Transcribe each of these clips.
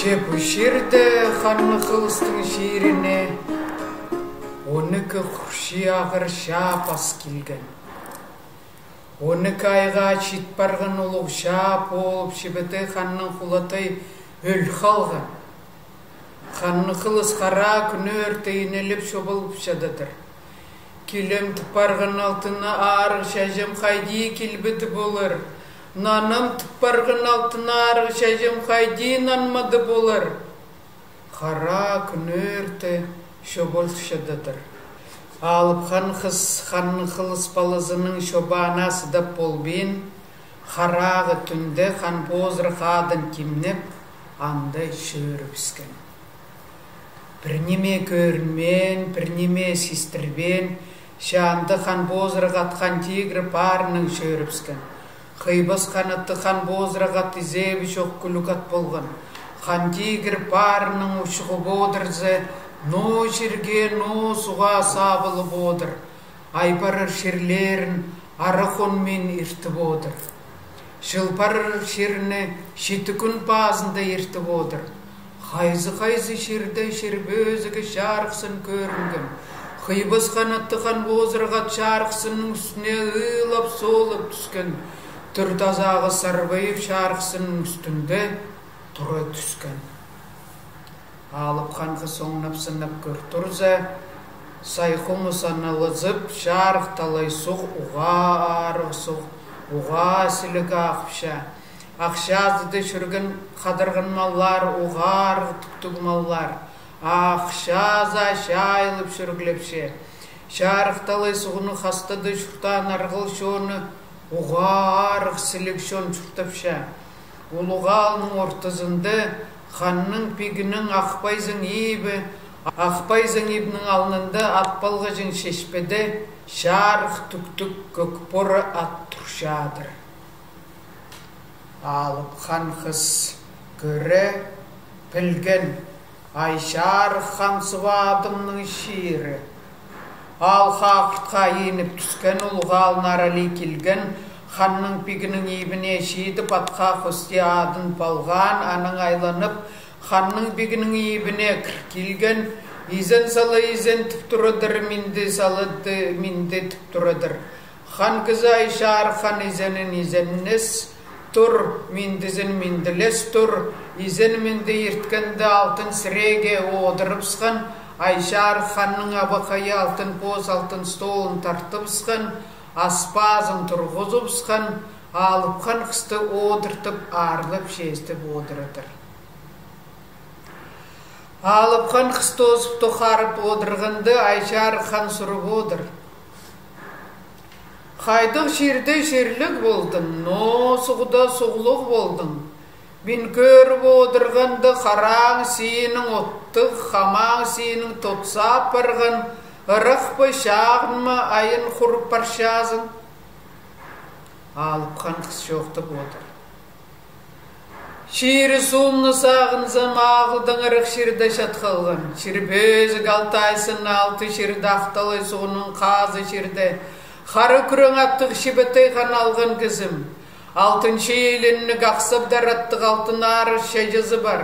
Bu şiirde Xanlı Xılыстың şiirine 12 құрши ағыр шап ас келген. 12 айға шет барған ұлық шап болып шебеті ханның құлатай өл қалған. Xanlı Xılыс қара күні өртейінеліп шобылып шадатыр. Келем тұпарған алтына арғы шәжім қайди келбеті болыр. Наным тұпарған алтына арғы шәжім қайди нанмады болыр. Қара күні өрте шобылып шадатыр. Алып Xanlı Xılыс балызының шобанасы да болбен, қарағы түнде хан бозыр қадын кемнеп, андай шөріпіскен. Бірнеме көрінмен, бірнеме сестірбен, шанды хан бозыр қатқан тегір парының шөріпіскен. Қайбас қанатты хан бозыр қат изебі шоқ күлікат болған. Хан тегір парының ұшығы бодырзы, но жерге, но суға сабылы бодыр. Айбарыр шерлерін арықонмен ертіп одыр. Жылпарыр шеріні шеті күн базында ертіп одыр. Қайзы шерді шербезігі жарықсын көрінген. Қайбас қанатты хан бозырғат жарықсының үстіне ұйлап солып түскен. Түр тазағы сарбайып жарықсының үстінде тұры түскен. Алып қанғы соңнап сынап көр тұрза, сайқымы саналызып, жарық талай сұқ, ұға арық сұқ, ұға сілігі ақпша. Ақшазыды жүрген қадырғын маллар, ұға арық түктіг маллар. Ақшаза шайылып жүргілепше. Жарық талай сұғыны қастады жүртан арғыл шоны, ұға арық сілік шон жүртіпша. Ұлығалының ортызынды, Xanның пегінің ақпайзың ебі, ақпайзың ебінің алынында атпалғы жын шешпеді, жарық түктік көкпоры ат тұршадыр. Алып хан қыз көрі пілген, айшарық қамсыва адымның шиірі. Ал қақыртқа еніп түскен ұлғалын арали келген, Xanның пегінің ебіне шейдіп атқа қосте адын балған, аның айланып, Xanның пегінің ебіне кір келген, изен салы изен тіп тұрыдыр, менде салыды, менде тіп тұрыдыр. Хан кізі айшар, хан изенін изеннес тұр, мендізін менділес тұр, изен менде ерткенді алтын сіреге одырыпсқан, айшар Xanның абақайы алтын поз, алтын столын тартыпсқан, аспазын тұрғызыпсқан, алып хан қысты одыртып, арылып шестіп одырытыр. Алып хан қысты озып тұқарып одырғынды, айшар хан сұрып одыр. Қайдық шерде шерлік болдың, но сұғыда сұғылық болдың. Мен көріп одырғынды, қараң сенің оттық, хамаң сенің тотсап барған, ұрықпы шағынмы айын құрып паршазын. Алып хан қыз жоқтып отыр. Шері сумны сағынзым ағылдың ұрық шерді шатқылғын. Шербезі қалтайсын алты шерді ақталай соғының қазы шерді. Қары күрің аттық шебетай қан алған кізім. Алтын шейлінні қақсып дараттық алтын ары шәжізі бар.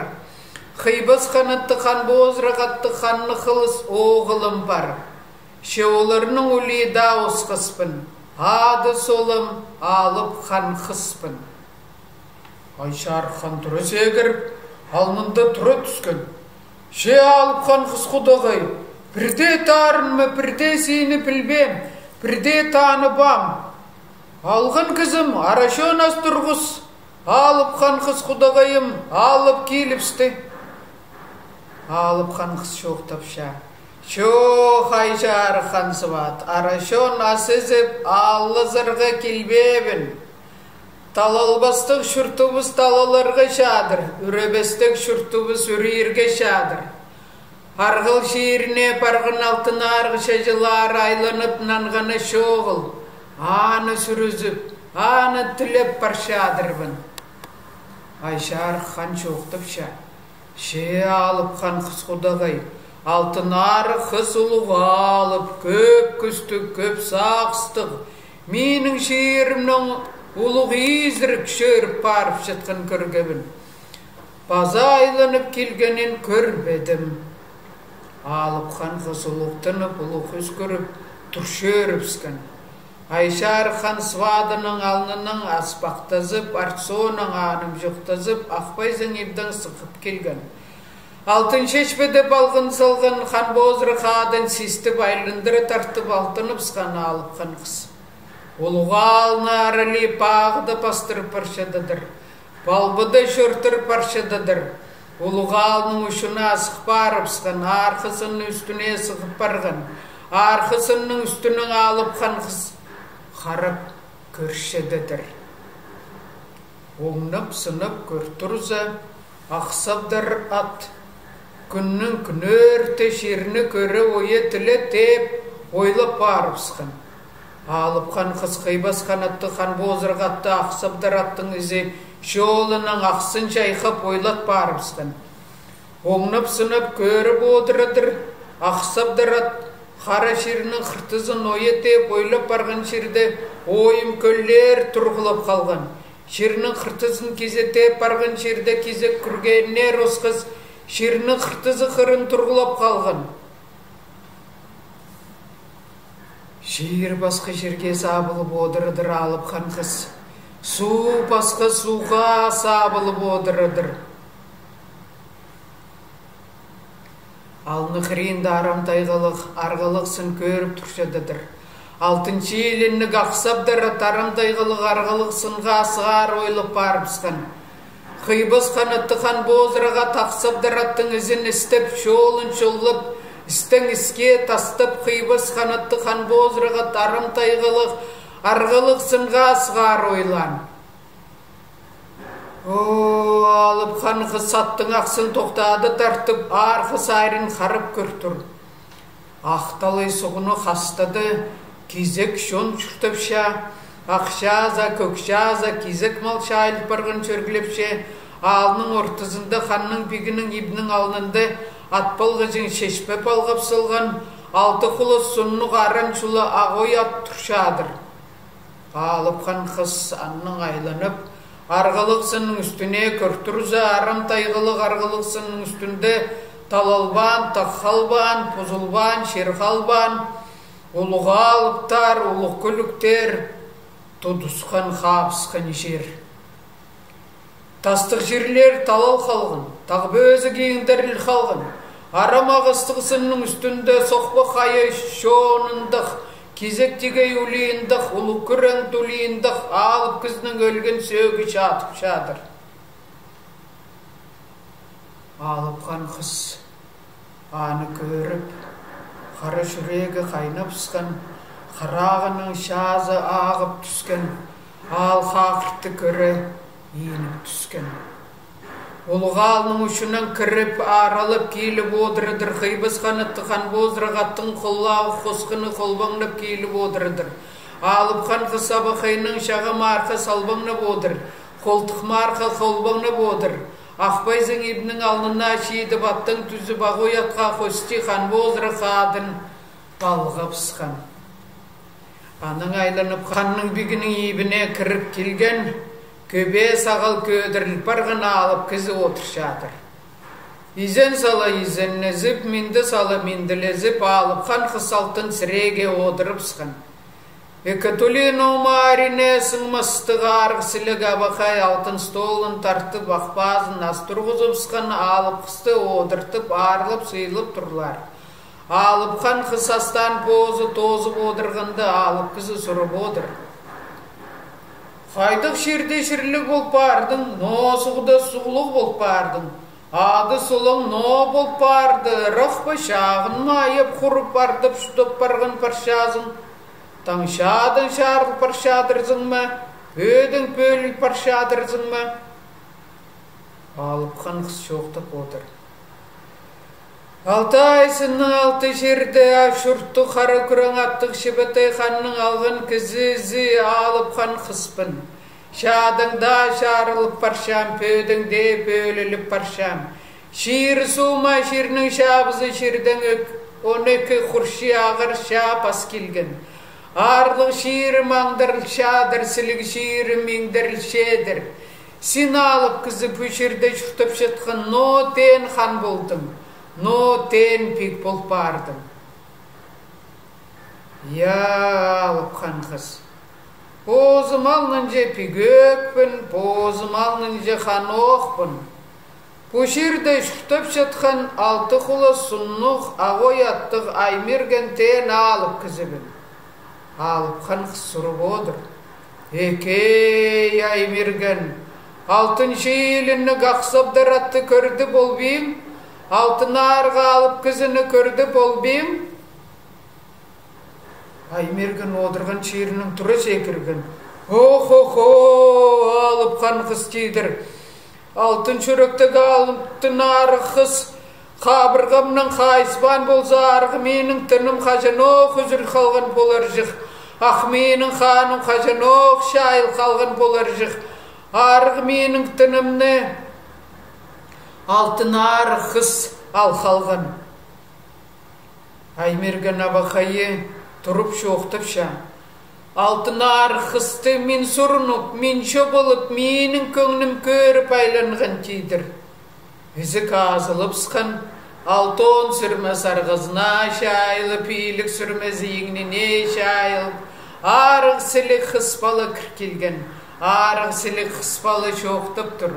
Қайбас қанатты қан бозырағатты Xanlı Xılыс оғылым бар. Шеоларының өлі дауыс қыспын. Ады солым алып хан қыспын. Айшар хан тұры сегіріп, алнында тұры түскен. Ше алып хан қыз құдағай, бірде тарынмы, бірде сені білбем, бірде таныбам. Алғын кізім, арашон аз тұрғыз, алып хан қыз құдағайым, алып келіпсті. Алып хан қыз шоқтапша. Шоқ айшар хан сыват, арашон асызып, аллы зырғы келбебін. Талалбастық шүртубыз талаларға шадыр, үребестік шүртубыз үрерге шадыр. Арғыл шиіріне парғын алтын арғы шәжілар айланып нанғаны шоғыл. Аны сүрізіп, аны тілеп паршадырбын. Айшар хан шоқтыпша. Ше алып хан қыз құдағай. Алтын ары қыз ұлығы алып, көп күсті, көп сақстық. Менің шиірімнің ұлығы езірік шөріп барып жатқан көргебін. база айланып келгенін көрбедім. Алып хан қысылықтынып ұлық өскіріп тұршөріпскен. Айшар хан свадының алнының аспақтазып, арцоның аным жоқтазып, ақпайзың ебдің сықып келген. Алтын шешпеді балғын салған хан бозры қадын систіп айлындыры тартып алтынып сқаны алып хан қыс. Олуға алны арали пағыды пастырып паршадыдыр. Балбыды шөртір паршадыдыр. Олуға алның ұшына асық барып сқан, арқысының үстіне сығып барған. Арқысының үстінің алып хан қыс қарып көршедідір. Оңнып сынып көртұрзы, ақсабдар ат. Күннің күнөрті шеріні көрі ойы тілі теп, ойлап барып сқан. Алып хан қыз қайбас қанатты хан бозырғатты ақсабдар аттың ізі жолының ақсын жайқап ойлат барып сқан. Оңнып сынып көріп отырыдыр, ақсабдар ат қара шерінің қыртызын ойы теп, ойлап барған шерді ойым көллер тұрғылап қалған. Шерінің қыртызын кезетеп барған шерді кезек күргеніне росқыз, шерінің қыртызы қырын тұрғылап қалған. Шер басқа жерге сабылып отырыдыр алып хан қыз. Су басқа суға сабылып отырыдыр. Алны қырында арамтайғылық, арғылықсын көріп тұршадыдыр. Алтыншы елінік ақсабдар арамтайғылық, арғылық сынға асығар ойлып барыпсқан. Қайбыз қанатты хан бозыраға тақсабдар аттың ізін істеп, жолын жолып, істің іске тастып, қайбыз қанатты хан бозыраға арамтайғылық, арғылық сынға асығар ойлан. Алып хан қыз саттың ақсын тоқтады тартып, арқы сайрын қарып көртір. Ақталай сұғыны қастады, кезек шон шүртіпше, ақшаза, көкшаза, кезек малша айлып барғын чөргілепше, алының ортызында ханның бігінің ибінің алынында атпалғы жын шешпеп алғап сылған, алты құлы сұнны ғаран шулы ағой ат тұршадыр. Алып хан қыз анның айланып, арғылықсының үстіне көртірзі, арамтайғылық арғылықсының үстінде талалбан, таққалбан, пұзылбан, шерқалбан, ұлыға алыптар, ұлық көліктер, тұдысқан қапысқан жер. Тастық жерлер талал қалғын, тағбы өзі кейіндіріл қалғын, арам ағыстығысының үстінде соқпы қайы шонындық, кезектегі үлейіндік, ұлы күрін түлейіндік, алып кізінің өлген сөгі жатып жадыр. Алып қан қыз аны көріп, қара жүрегі қайнап сқан, қарағының шазы ағып түскен, ал қақыртты көрі еніп түскен. Олыға алның үшінен кіріп, аралып кейліп отырыдыр. Қайбыз қанатты хан бозырғаттың қоллағы қосқыны қолбаңнып кейліп отырыдыр. Алып хан қысабы қайның шаға марқа салбаңнып отыр. Қолтық марқа қолбаңнып отыр. Ақбайзың ебінің алнына шейді баттың түзі бағойатқа қости хан бозыры қадын балғап сқан. Аның айланып ханның бігінің ебіне кіріп келген, көбе сағал көдіріліп барғына алып кізі отыршадыр. Изен сала изен незіп, мінді сала мінділезіп, алып хан қысалтын сіреге отырып сқан. Екатулин омаріне сыңмастығы арғысылы ғабақай алтын столын тартып, ақпазын астырғызып сқан, алып қысты одыртып, арылып, сыйлып тұрлар. Алып хан қысастан позы тозып одырғынды, алып кізі сұрып одыр. Қайдық шерде шерлік болып бардың, но сұғды сұғылық болып бардың. Ады сұлың но болып барды, рықпы шағын майып құрып бардып шұтып барғын паршазың. Таңшадың шарлы паршадырзың ма, өдің пөлі паршадырзың ма? Алып қан қыз шоқтып отыр. Алтайсының алты жерді ашұртты қара күрің аттық шебетай ханның алғын кізізі алып хан қыспын. Шадыңда шарылып паршам, пөдіңде пөліліп паршам. Шиыр сума шерінің шабызы шердің өк, 12 құрши ағыр шап ас келген. Арлық шиыр маңдырыл шадыр, сілік шиыр меңдіріл шедір. Sin alıp kızı püşürde şurtup şıtkın, no ten han buldum, no ten pik bol bardım. Ya alıp han kız. Pozum alınca pigökpün, pozum alınca han oğpün. Püşürde şurtup şıtkın, altı kula sunnuk, ağoy attık aymirgen ten alıp kızıbın. Alıp han kız suru bodur. Ekey aymirgen. Altıncı yılını gaqsabdar attı kördü bolbim, altın arga alıp kızını kördü bolbim. Aymirgen odurgan çiğrinin tura çekirgen. Ho alıp kan kız çiğdir. Altın çörökteki altın arı kız. Kabırgamның kayısban bolsa argı menin tınım kajanok hüzür kalgan bolarjık. Ah menin hanım kajanok şayıl kalgan bolarjık. Argı menin tınımны altın arı kız al kalgan. Aymirgen abakayı turup şoqtıpşa. Altın arı kızdı min surunup, min şobulup, menin köngnim körüp aylanğın çiğdir. Yüzü kazılıp sıkın, altın sürme sargızına şayılıp, iyilik sürme ziynine şayılıp, arıq silik xıspalı kırkilgen, arıq silik xıspalı şoqtıp dur.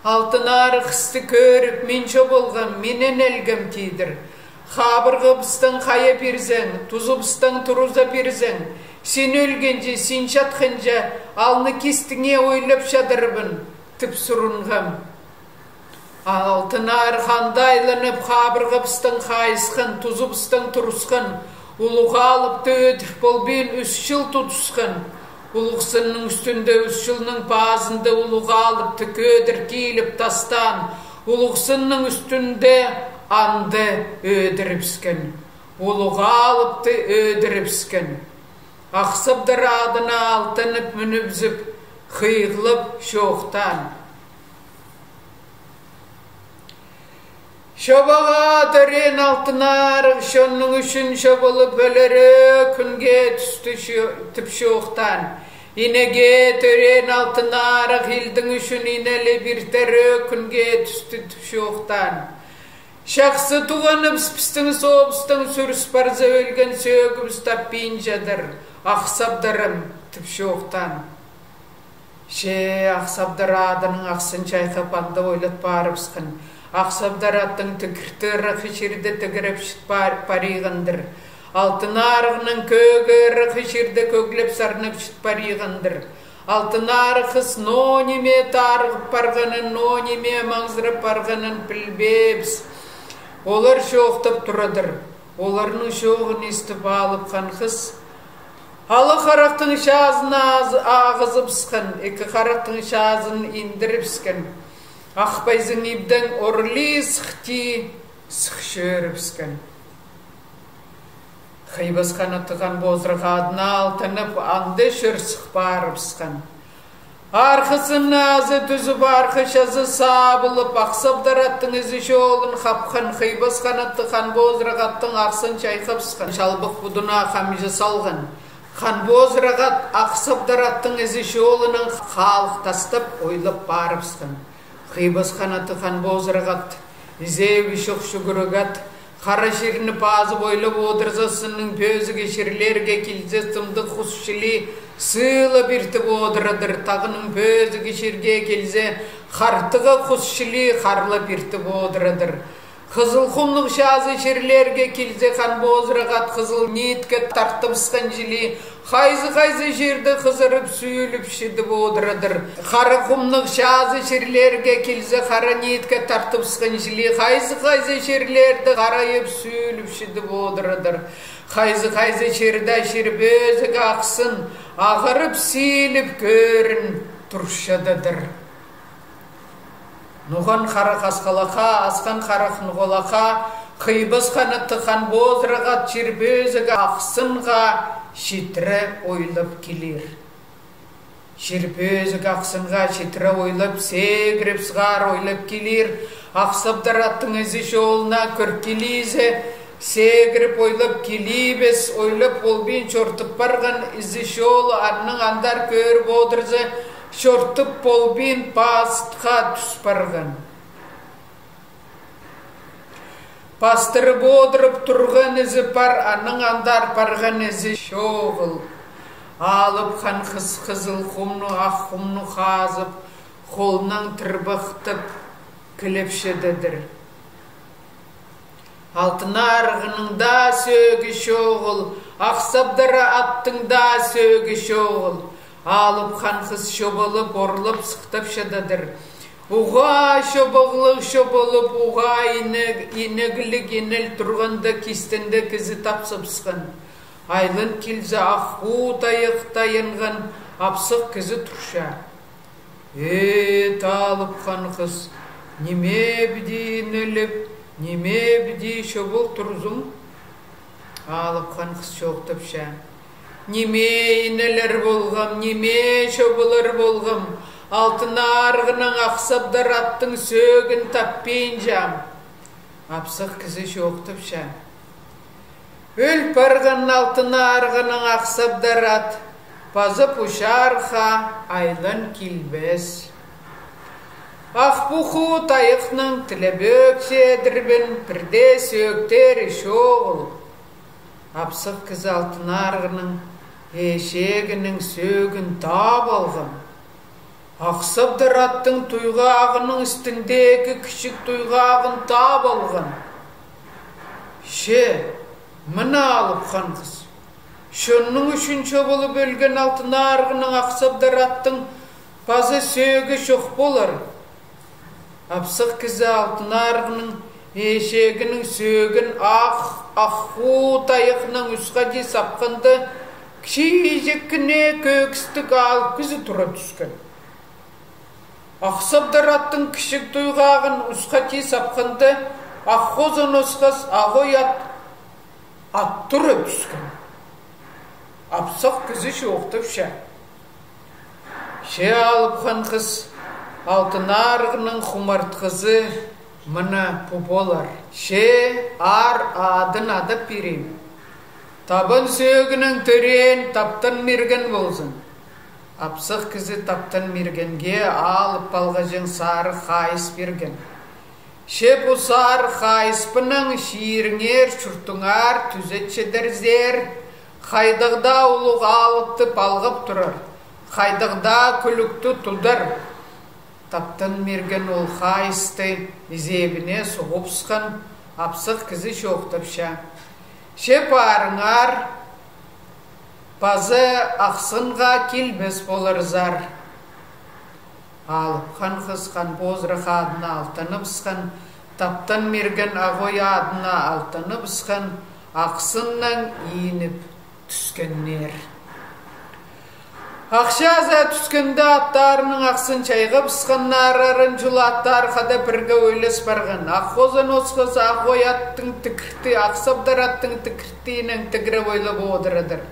Altın arı kızdı körüp, min şobulğın, minen elgem tidir. Xabırgı bıstın xaya birzen, tuzu bıstın turuza birzen, sen ölgence, sen çatxınca, alnı kistine oylap şadırbın, tıp surunğam. Altın arxanda aylanıp, xabırgı bıstın xayısqın, tuzu bıstın turusqın, uluğa alıp dödür bolbin üsçıl tutusqın. Uluqsının üstünde üsçılının bazında uluğa alıp tüködür kilip tastan, uluqsının üstünde andı ödürüpskin, uluğa alıp ödürüpskin. Aqsıbdır adına altınıp münübzüp, xıyğılıp şoqtan. Şobağa dören altınar, şonun üçün şobalı bölürü künge tüp şoqtan. İnege dören altınar, hildin üçün ineli bir terü künge tüp şoqtan. Şaqsı tuğanıp spistің soğupstың sürüs barza ölgen sögümüz tappincadır. Aqsabdarım tüp şoqtan. Aqsabdar adının aqsın çayqap anda oylat barıpsqın. Aqsabdar attың tükirtiri xişirde tügіріп şit pariyğındır. Altın arığının kögірі xişirde köglep sarnıp şit pariyğındır. Altın arı kız no nime tarğıp parğanın, no nime mağzırıp parğanın bilbebs. Olar şoqtıp turadır. Olarının şoğunu istip alıp kan kız. Halı xaraqtың şazını ağızıp sıkın. Eki xaraqtың şazını indirip sıkın. Aqbayzın ibden orli sıxti sıxşörüp sıkın. Xıybız qanatıgan bozrıq adına altınıp andı şür sıxbarıp sıkın. Arxısın azı düzüp arxışazı sabılıp aqsabdar attың izi şoğun xapxın. Xıybız qanatıgan bozrıq attың aqsın çayqap sıkın. Şalbıq buduna xamıcı salğın. Xan bozrıq at aqsabdar attың izi şoğunun xalq tastap oylap barıp sıkın. Xıybız qanatıgan bozrıq at izevi şoqşugurug at. Qara şirini pazı boylap odırzasının pözü geçirlerge kilze tımdı xusçili sığla birtip oduradır. Tağının pözü geçirge kilze xartıga xusçili xarla birtip oduradır. Xızıl xumluq şazı şirlerge kilze xan bozrıq at xızıl nitke tartıp sıqın jili xayzı jirdi xızırıp süylüp şidip oduradır. Xarı xumluq şazı şirlerge kilze xara nitke tartıp sıqın jili xayzı şirlerde xarayıp süylüp şidip oduradır. Xayzı şirde şirbözü aqsın ağırıp silip görün turşadadır. Nuğan xara qasqalaqa, asqan xaraq nuğolaqa, xıybız qanatıqan bozrağat şirbözüge aqsınğa şitre oylap kilir. Şirbözüge aqsınğa şitre oylap segrip sığar oylap kilir. Aqsabdar attың izi şoğulna körkilize segrip oylap kilibes oylap bolbin çortup barğan izi şoğulu anның andar körüp odırza Şortup bolbin pastqa tüspargın. Pastırı bodırıp turgan izi par, anın andar pargan izi şoğul. Alıp han kızıl kumnu, ah kumnu kazıp, kolundan tırбıqtıp, kilepşededir. Altın arğının da sögü şoğul, Aksabdara attın da sögü şoğul. Alıp han kız şobalıp, orılıp, sıktıp şededir. Uğa şobalıp, uğa ineglik inel turganda kistende kizi tapsıpsın. Aylın kilze ahу tayıqtayınğın, apsık kizi turşa. Alıp han kız, nime bidi inelip, nime bidi şobul turzum? Alıp han kız şoğtupşa. Nime ineler bolğam, nime şobular bolğam. Altın arğının aksabdar attın sögün tappinjam. Apsık kizi şoğtupşa. Öl parğın altın arğının aksabdar at. Pazı puşarxa aylın kilbes. Ah buxu tayıqның tilebök şedirbin pirde sökteri şoğul. Apsık kız altın arğının eşeginin sögün tab alğım. Aksabdar attın tuygağının üstündeki küçük tuygağın tab alğım. Mına alıp han kız. Şunun üçün çobulu bölgen altın arğının aksabdar attın pazı sögü şoq bolar. Apsık kızı altın arğının eşeginin sögün ahу tayıqның üsqadi sapqındı kişicikine kökstik alıp kızı tura tüsken. Aksabdar attın küçük tuygağın üsqadi sapqındı ahhozun usqas ahoy at tura tüsken. Apsık kızı şoğtupşa. Alıp han kız altın arğının xumartqızı mına popolar. Adın adı pirim. Tabın sögünün tören taptan mirgen bolsun. Apsık kızı taptan mirgenge alıp balgacın sarı xayis bergen. Bu sarı xayispının şiiringer çurtuңar tüzetçeder zer. Xaydağda uluq alıptı balgıp turar. Xaydağda külüktü tudar. Taptan mirgen ol xayisты izebine soğupsqan. Apsık kızı şoğtupşa. Parıңar pazı aqsınğa kilbes bolar zar. Alıp han kız han bozraq adına altanıpsqan. Taptan mirgen ağoy adına altanıpsqan. Aqsınnan iyinip tüskenler. Ақшаза түскенде аттарының ақсын чайғып сықыннарарын жулаттар қада бірге өйлес барған. Аққозын осқыз ақой аттың тікірті, ақсабдар аттың тікіртінің тігірі ойлап одырыдыр.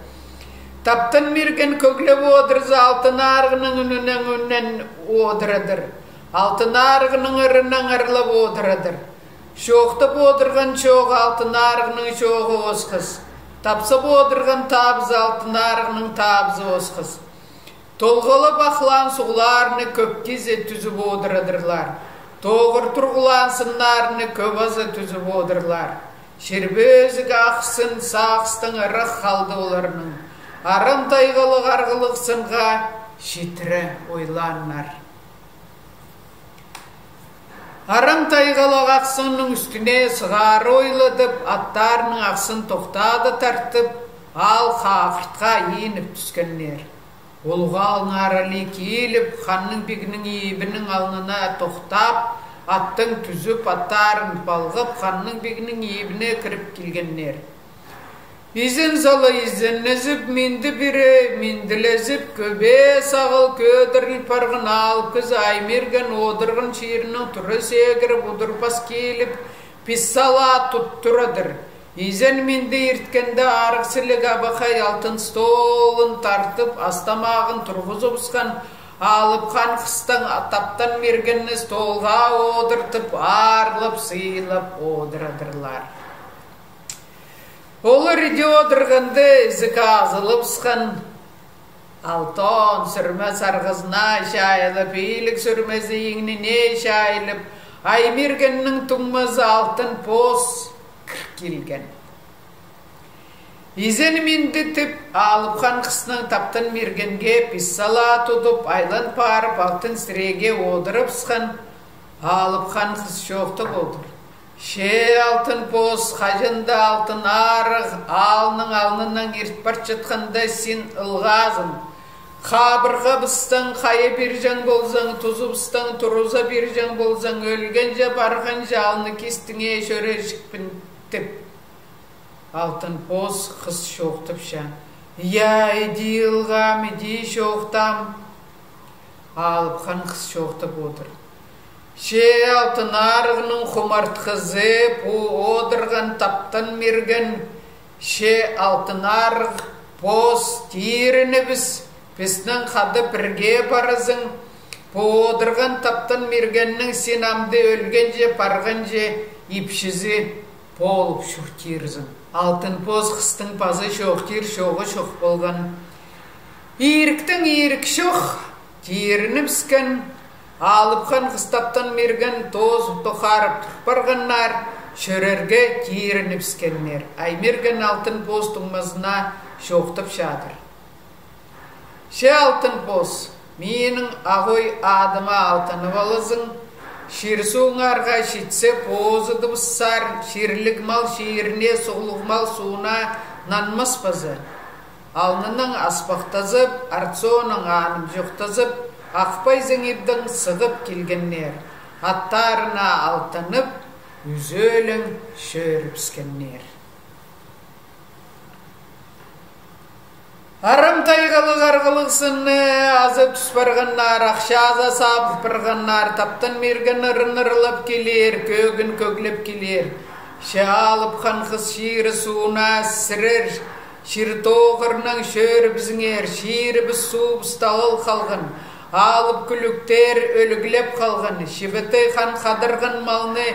Таптын мерген көглеп одырзы алтын арғының үнінен одырыдыр. Алтын арғының ырынан ырылап одырыдыр. Шоқтып одырған шоғы алтын арғының шоғы осқыз. Тапсып одырған табзы алтын арғының табзы осқыз. Толғылы бақылан сұғыларыны көп кезе түзіп одырыдырлар. Тоғыр тұрғылансынларыны көп азы түзіп одырлар. Шербезігі ақсын сақстың ырық қалды оларының. Арын тайғылық арғылық сынға шетірі ойланар. Арын тайғылық ақсынның үстіне сығары ойлыдып, аттарының ақсын тоқтады тартып, ал қақыртқа еніп түскенлер. Олға алнарали келіп, ханның бегінің ебінің алнына тоқтап, аттың түзіп, аттарын балғып, ханның бегінің ебіне кіріп келгенлер. Изін залы изін нізіп, менді бірі, менділезіп, көбе сағыл көдіріл парғын алып, кіз аймерген одырғын шиірінің тұры сегіріп, ұдырпас келіп, писсала тұттырадыр. Изен менді ерткенде арықсілік абақай алтын столын тартып, астамағын тұрғызып ұсқан, алып қан қыстың таптан мергенні столға одыртып, арылып, сыйлап одырадырлар. Олар иде одырғанды ізікі азылып ұсқан, Altın sürme sargızına şayılıp, iyilik sürmesi iğnine şayılıp, Aymirgen'nin tuğmazı altın pos kilgen. İzen minditip, alıpkan kısının taptın mirgenge pissala tutup, aylan parıp, altın sirege odırıp sıkın, alıpkan kıs şoqtık odur. Altın pos, hacında altın arıq, alnından irtpart çıtkanda sin ılğazın. Kabırga bıstın, kayı bircan bolzan, tuzu bıstın, turuza bircan bolzan, ölgence bargınca alnı kistine şöre şıkpın tip. Altın pos kız şoqtıp şan. Ya idi ılğam, idi şoqtam. Alıpkan kız şoqtıp odur. Altın arığının xumartqızı, bu odırgan taptın mirgen. Altın arıq, pos, tirini Bizden kadı birge barızın, bu odırgan taptın mirgennin sinamda ölgence pargınca ipşizi bolup şuhtirzin. Altın poz kıstın pazı şohtir, şoğu şoğ bolgan. İriktin irik şoğ, tirini bisken, alıpkan kıstaptın mirgen toz toxarıp turparganlar, şörerge tirini biskenler. Ay mirgen altın poz tuğmazına şoğtup şadır. Altın pos, minin ağoy adıma altını balızın, şirsuğunarga şitse pozu dıbıssar, şirlik mal şiirine soğuluq mal suğuna nanmaz pazı. Alnının aspaqtazıp, artsoğunun anım joqtazıp, akpay zengibdin sığıp kilgenler. Hattarına altınıp, yüzölün şörüpskenler. Arım taygalı gargılıqsını azı tüsparganlar, akşaza sabıp pırganlar, taptın mirgen ırınırılıp kelir, kögün köglep kelir. Alıp xanqız şiiri suuna sirir, şiir toğırның şörü bizіңер, şiiri biz su bыстağıl қалғын. Alıp külükter ölüglep қалғын, şibetey xan qadırgın malını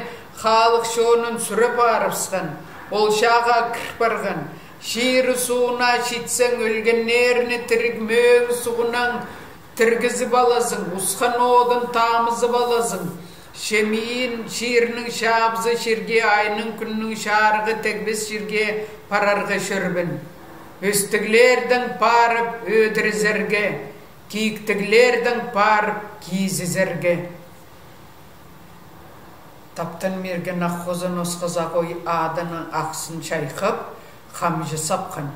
xалық şonun sürüp arıpsın, ol şağa kırpargın. Şiiri suuna şitsen ölgenlerini tirigmög suğunan tirgizip alasın, uskan odun tamızıp alasın. Şemiyin şiirinin şabzı şirge, ayının күннің şargı tekbis şirge parargı şürbün. Östігlerдің parıp ödірізерge, kiyiktiglerдің parıp kiyizizerge. Taptın mergen аққозын осқыза қой adının ақсын çayqıp, Xamıcı sapqın.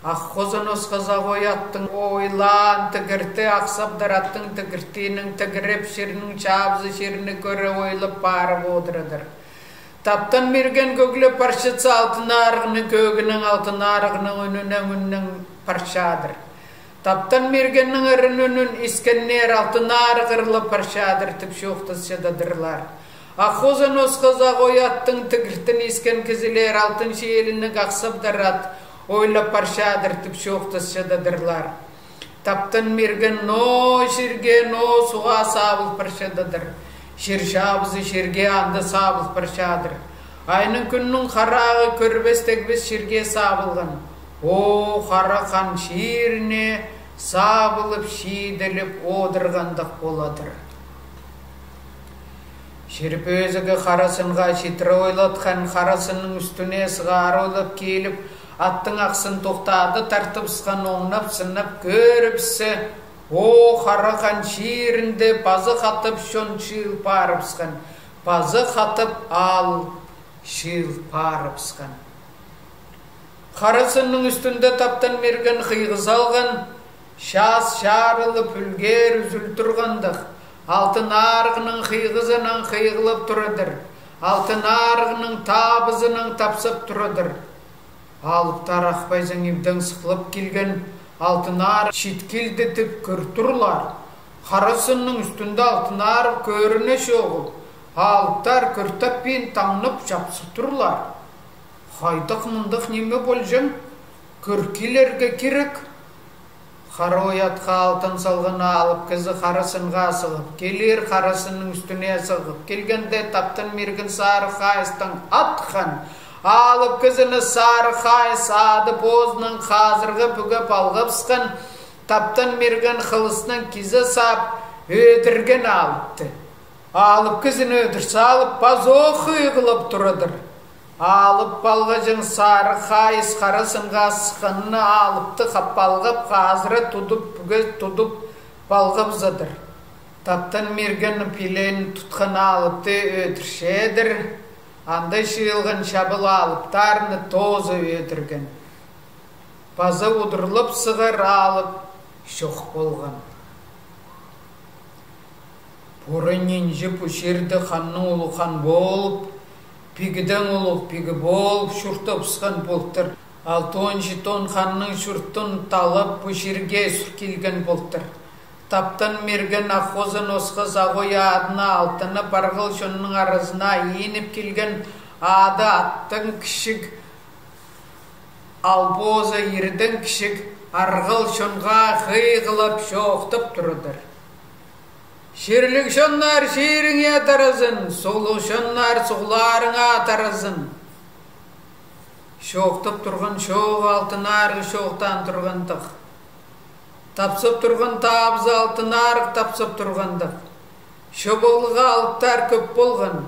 Аққозын осқыза қой аттың ойлан тігірті, ақсап дараттың тігіртінің тігіріп шерінің чабзы шеріні көрі ойлып барып одырыдыр. Таптан мерген көглі паршытсы алтын арғының көгінің алтын арғының үнінің паршадыр. Таптан мергеннің ырын үнін искеннер алтын арғырлы паршадыр тіп шоқтысшыдадырлар. Аққозын осқыза қой аттың тігіртін искен кізілер алтын шиеліні қақсап дарат, ойлап паршадыр тіп шоқтысшыдадырлар. Таптан мерген но шерге, но суға сабыл паршададыр. Шер шабызы шерге анды сабыл паршадыр. Айның күннің қарағы көрбес тегбес шерге сабылған. О, қарақан шеріне сабылып, шиделіп, одырғандық боладыр. Шеріп өзігі қарасынға шетірі ойлатқан қарасының үстіне сығар ойлап келіп, аттың ақсын тоқтады тартып сыған оңнап, сынап көріпсі. О, қарақан шерінде пазы қатып шон шыл парып сыған. Пазы қатып ал шыл парып сыған. Қарасының үстінде таптан мерген қиғыз алған, шас шарылып үлгер үзіл тұрғандық. Алтын арғының қиғызының қиғылып тұрыдыр. Алтын арғының табызының тапсып тұрыдыр. Алыптар ақпайзың емдің сықылып келген алтын арғы шеткелді тіп көр тұрлар. Қарасының үстінде алтын арғы көріне шоғыл. Алыптар көртіп пен таңнып жапсы тұрлар. Қайдық мұндық неме болжың? Көркелерге керек. Қара оятқа алтын салғына алып кізі қарасынға сығып, келер қарасының үстіне сығып, келгенде таптын мерген сары қайыстың атқан, алып кізіні сары қайыс ады позының қазырғы бүгіп алғып сықын, Таптан мерген қылысынан кизі сап, өдірген алыпты. Алып кізін өдірсе алып, базоқы қылып тұрадыр. Алып балға жың сары қайыз қарасынға сықынны алыпты қаппалғып, қазыры тұдып балғып задыр. Таптан мерген пилен тұтқан алыпты өдіршедір. Андай шиылған шабыл алыптарыны тозы өдірген. Базы ұдырылып сығыр алып, шоқ болған. Бұрын енжі пүшерді ханның ұлы хан болып, пигіден ұлық пигі болып, шүрті ұпсқан болтыр. 6-10 ханның шүрттін талып, пүшерге сүркелген болтыр. Таптан мерген аққозын осқыз ағой адына алтыны барғыл шонның арызына еніп келген ады аттың кішік, албозы ердің кішік, арғыл шонға қиғылып шоқтып тұрыдыр. Шерлік шонлар шеріңе атарызын, соғлық шонлар соғларыңа атарызын. Шоқтып тұрған шоқ алтын арғы шоқтан тұрғандық. Тапсып тұрған табыз алтын арғы тапсып тұрғандық. Шобылға алыптар көп болған.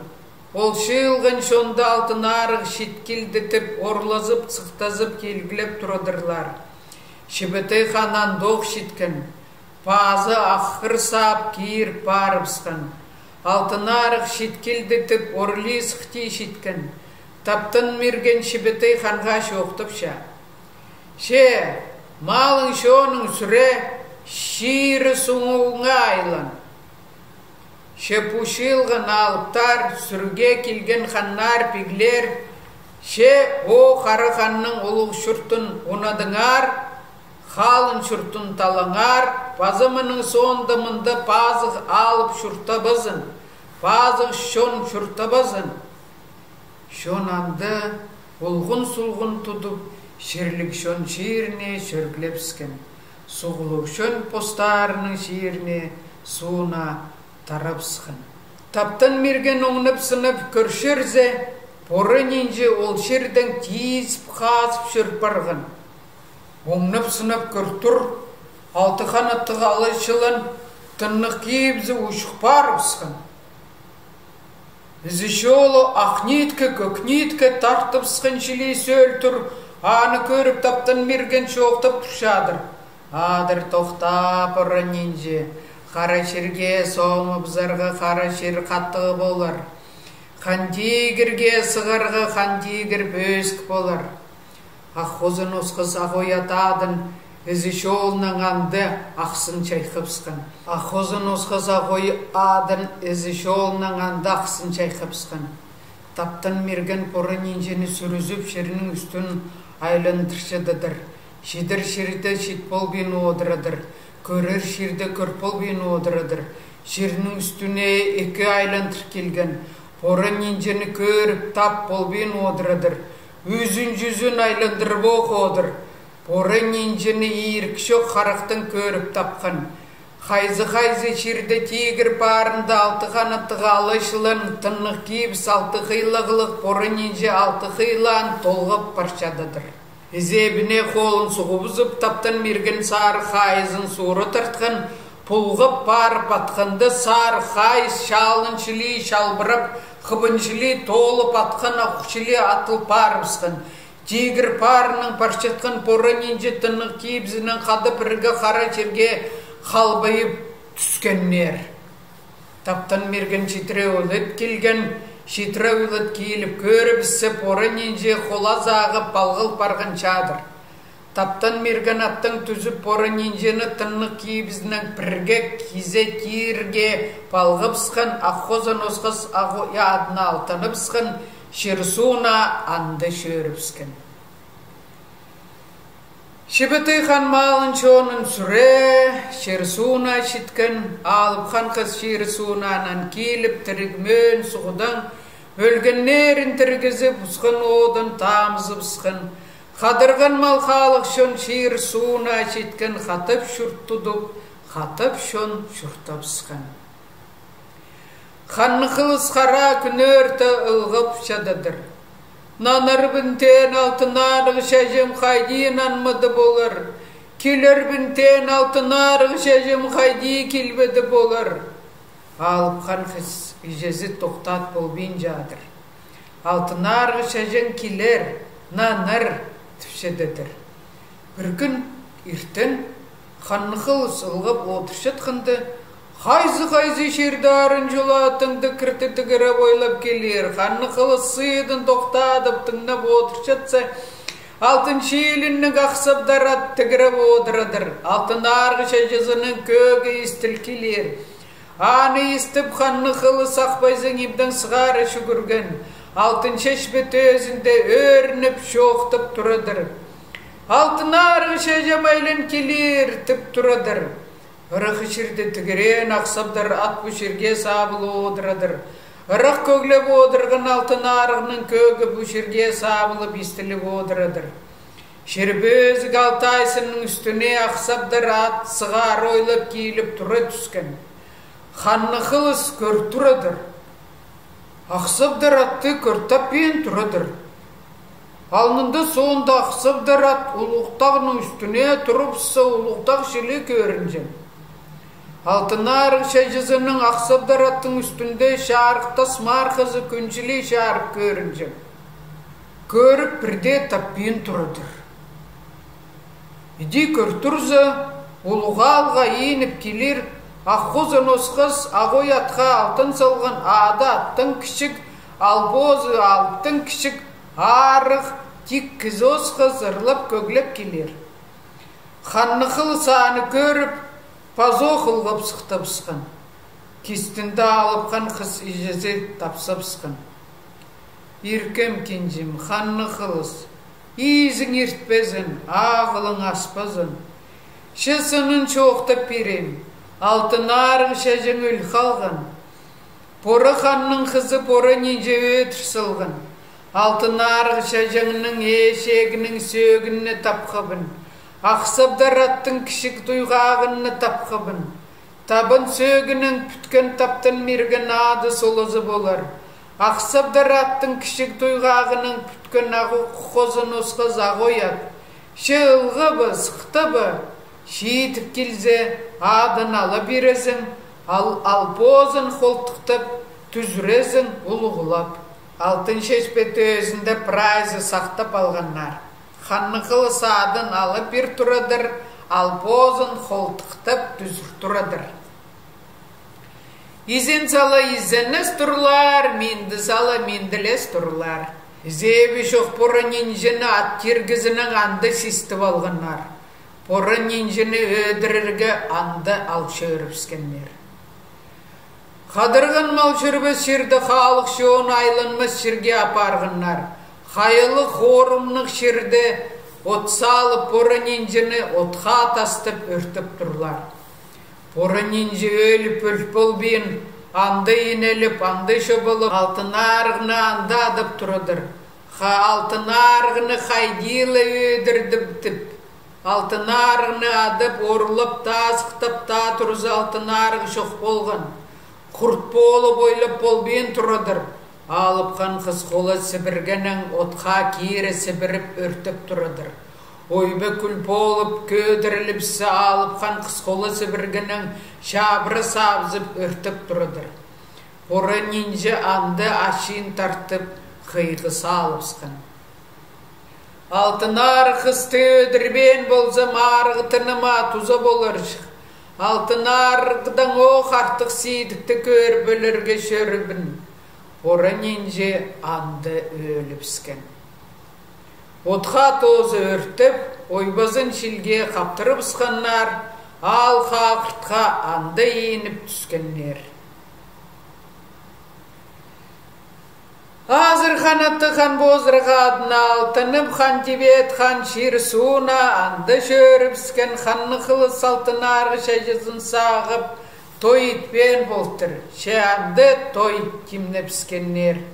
Ол шиылған шонда алтын арғы шеткелдетіп, орлазып, цықтазып келгілеп тұрадырлар. Шебетай ханан доқ шеткен. Пазы ақыр сап кейір барыпсқан. Алтын арық шеткелдетіп, орли сықти шеткен. Таптан мерген шебетай ханға шоқтыпша. Ше, малың шоның сүре, шиірі сұңуыңа айлан. Ше пұшылған алыптар, сүрге келген ханнар пиглер. Ше, о қары ханның ұлық шүртін ұнадыңар, халын шүртін талаңар, базымының сондымынды пазық алып шүртабызын, пазық шон шүртабызын. Шон анды ұлғын-сұлғын тұдып, шерлік шон шиіріне шөргілепскен. Сұғылық шон постарының шиіріне суына тарапсқан. Таптан мерген оңнып-сынып көршірзе, бұрын енже ол шердің тиізіп қазып шөрпарған. Оңнып-сынып көртүр, алты қанатты қалайшылын, тыннық кейбізі ұшық барыпсқан. Ізі шолы ақнеткі, көкнеткі тартыпсқан шілей сөлтүр, аны көріп таптан мерген шоқтып тұршадыр. Адыр тоқтап ұрын енже, қара шерге соңып зарға қара шер қаттығы болар. Қандигірге сығырғы қандигір бөск болар. Аққозын осқыз ағоятадын, ізі шолының анды ақсын чайқыпсқан. Аққозын осқыз ағоятадын, ізі шолының анды ақсын чайқыпсқан. Таптан мерген порын енжені сүрізіп шерінің үстін айландыршыдыдыр. Шидір шерді шетпол бен одырадыр. Көрір шерді көрпол бен одырадыр. Шерінің үстіне екі айландыр келген. Порын енжені көріп тап бол бен одырадыр. Үзін жүзін айландырып оқодыр. Порын енжені иіркші қарақтың көріп тапқан. Қайзы шерді тегір парында алты қанатты қалайшылын тынық кейіп салты қилығылық порын енже алты қилан толғып паршадыдыр. Езебіне қолын сұғыбызып таптан мерген сары қайызын суыры тартқан, пұлғып барып атқанды сары қайыз шалын шілей шалбырып, қыбыншілі толып атқан ақшілі атыл парымсқан. Тегір парының паршатқан порын енже тынық кейбізінің қады біргі қара жерге қалбайып түскеннер. Таптан мерген шетіре өлет келген, шетіре өлет келіп көрібісі порын енже қола зағып балғыл парған чадыр. Таптан мерген аттың түзіп порын енжені тынық кейбізінің бірге кезе кейірге балғыпсқан, аққозын осқыз ағоя адына алтаныпсқан, шерсуына анды шөріпскен. Шебетай хан малын шонын сүре, шерсуына шеткен, алып хан қыз шерсуынанан келіп тірігмен сұғыдан, өлгеннерін тіргізіп ұсқын одын тамызыпсқан. Қадырған мал халық шон шерсуына шеткен, қатып шүрт тұдып, қатып шон шүртапсқан. Ханны қылыс қара күнөрті ылғып шададыр. Нанар бінтен алтынарығы шәжем қайдиын анмады болар. Kiler binten altınar şejim haydi kilbedi bolar. Alıp kan his ijezi toktat bol bincadır. Altınar şejin kiler nanar tüfşededir. Bir gün irten xanıqıl sılgıp oturşatqındı. Hayzı şirdarın jolatındı kırtıtıgıra boylap gelir. Xanıqıl sıydın toktadıp tıngnap oturşatsa altın şiilinni qaqsab darat tıgırap oduradır. Altınar şejizinin kögü istilkilir. Anı istip xanıqıl saqbayzın ibden sığarı şugurgen. Altın şeşbet özünde örnüp şoqtıp turadır. Altınar şejemaylen kilir tip turadır. Irıq şirde tigren aqsabdır at bu şirge sabılı oduradır. Irıq köglep odurgan altınarının kögü bu şirge sabılı bistilip oduradır. Şirböz galtaysının üstüne aqsabdır at sığar oylap kiyilip tura tüsken. Xanıqılız kör turadır. Aqsabdır attı körtap ben turadır. Alnında sonunda aqsabdır at uluqtağının üstüne turupsa uluqtağ şili görüneceğim. Altınar şejizinin aqsabdır attın üstünde şarıqtas markazı künçili şarık görüneceğim. Körüp birde tapin turadır. İdi körtürze uluğalga inip kilir. Аққозын осқыз ағой атқа алтын салған ада аттың кішік, албозы алттың кішік, арық тик кіз осқыз ырлап көглеп келер. Ханнықыл саны көріп, пазоқыл ғып сықтапсқан. Кестінді алыпқан қыз ижезе тапсапсқан. Иркем кенжім, ханнықылыз, изің ертпезін, ағылың аспазын. Шесінің çoğuқтап берем. Altınarın şejin ül қалған. Поры ханның қызы поры нинже өтірсілгін. Altınarın şejinin ешегінің сөгінні тапқыбын. Ақсабдар аттың кішік дұйғағынны тапқыбын. Табын сөгінің пүткен таптын мерген ады солызы болар. Ақсабдар аттың кішік дұйғағының пүткен ағы қозын осқыз ағоят. Шылғыбы, сықтыбы. Şiitip kilze adın ala birezin, alpozun holtuqtap tüzürezin uluğulap. Altın şeşbeti özünde prayzı saqtap alğanlar. Xanıqılı sadın ala bir turadır, alpozun holtuqtap tüzür turadır. İzin sala izennes turlar, mindi sala mindiles turlar. Zebi şoq pora ninjini at tirgizinin andı sistip alğanlar. Поры нинжini ödürürge anda alçörüpskenler. Қадырғын мал жүрбес шерді халық шоуын айланмас шерге апарғынlar. Хайылы хорымнық шерді от салып поры нинжini отқа тастып өртіп тұрлар. Поры нинжи өліп өлпіл бейін анды инеліп, анды шобылып, алтын арғыны анда адып тұрыдыр. Алтын арғыны хайдилы өдірдіп тіп. Altın arığını adıp, orulup, tasıqtap, ta turuz altın arığı şoq bolğan. Kurt bolu boylap bol ben turadır. Alıpqan qız qola sibirgenen otqa kiri sibirip örtüp turadır. Oybe kül bolup, ködürülipse alıpqan qız qola sibirgenen şabırı sabzıp örtüp turadır. Ora ninja andı aşin tartıp, qıyğı salıpsqan. Altın arıqısты ödірбен болзам арығытыныма туза болыр. Altın arıqdan oq артық сейдікті көр бөлірге шөрібін. Ора нинже анды өліпскен. Отқа тозы өртіп, ойбазын шилге қаптырып сқаннар, ал қақыртқа анды еніп түскеннер. Азыр ханатты хан бозырға адына алтынып, хан тибет, хан шир суына анды шөріпскен ханнықылы салтынарғы шәжізін сағып, той итпен болтыр, шәнді той кимнепскеннер.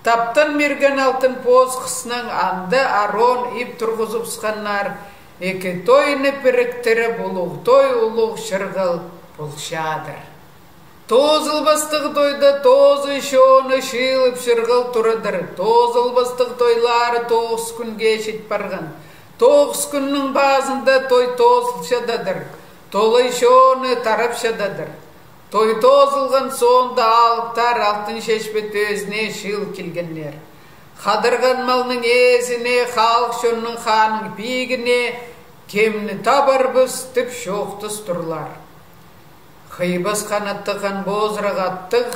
Таптын мерген алтын поз қысының анды арон ип тұрғызып сқаннар, екі тойны піріктірі бұлуғ той ұлуғ шырғыл бұлшадыр. Tozılbastıq toyda tozu şonu şılıp şırgıl turadır. Tozılbastıq toyları 9 gün geçit barğan. 9 günün bazında toy tozulşadadır. Tolay şonu tarapşadadır. Toy tozulgan sonda alıptar altın şeşbet özüne şıl kilgenler. Kadırgan malının ezine, halk şonun xanın pigine, kemni tabarbız tip şoqtız turlar. Xıybaz kanattıqan bozrağattıq,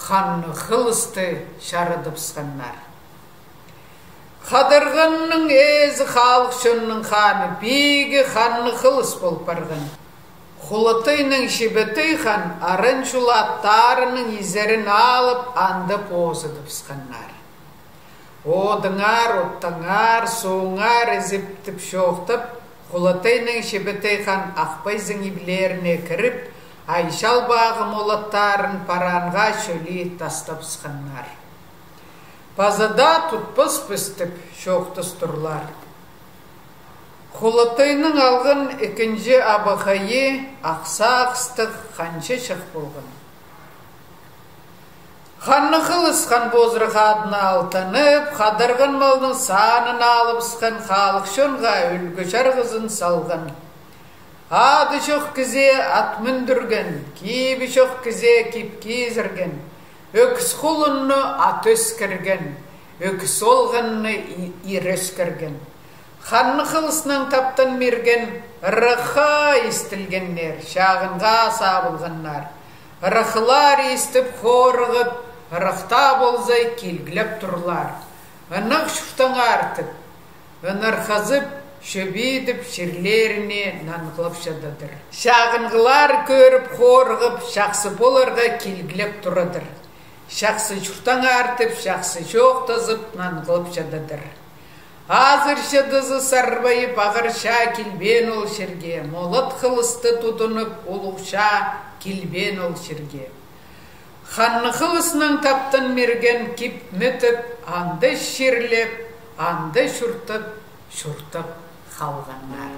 xanны xılısты şaradıpsqanlar. Kadırganның ezi halk şonun xanı pigi, xanны xılыс bolup bargan. Xulatayның şibetey xan arın şulattarının izerin alıp anda pozadıpsqanlar. Odыңар, оттаңар, соңар eziptip şoqtып, Xulatayның şibetey xan ақпайзың иблеріне кіріп, Айшал bağı molattарын paranға şöli tastapsqanlar. Pazada tutpız püstip şoqtız turlar. Xulatayның alğın ikinci abıxayı ақса-ақстық xançı şıq bolğan. Xanны xılısqan bozrıqadına altanıp, Xadırgın malının sanını alıpsqan xalıq şonğa ülgüçar qızın salğan. Adı şoq kize at mündürgen, kibi şoq kize kip kizirgen, öküs xulunnu at öskirgen, öküs olğanны ir öskirgen. Xanны xılısnan taptan mirgen, rıxa istilgenler, şağınğa sabılğanlar. Rıxılar istip xorğıp, rıxta bolzay kilgilep turlar. Anıq şuftan artıp, anırxazıp, şöbidip şirlerini nanqılıpşadadır. Şağınğılar körüp xorğıp, şaqsı bolarga kilgilep turadır. Şaqsı şuftan artıp, şaqsı şoqtazıp nanqılıpşadadır. Azır şadızı sarbayıp, ağırşa kilben ol şirge, molat xılısты tutunup, uluğşa kilben ol şirge. Xanны xılısının taptan mirgen kip mütüp, andı şirlep, andı şurtup, şurtup xalğanlar.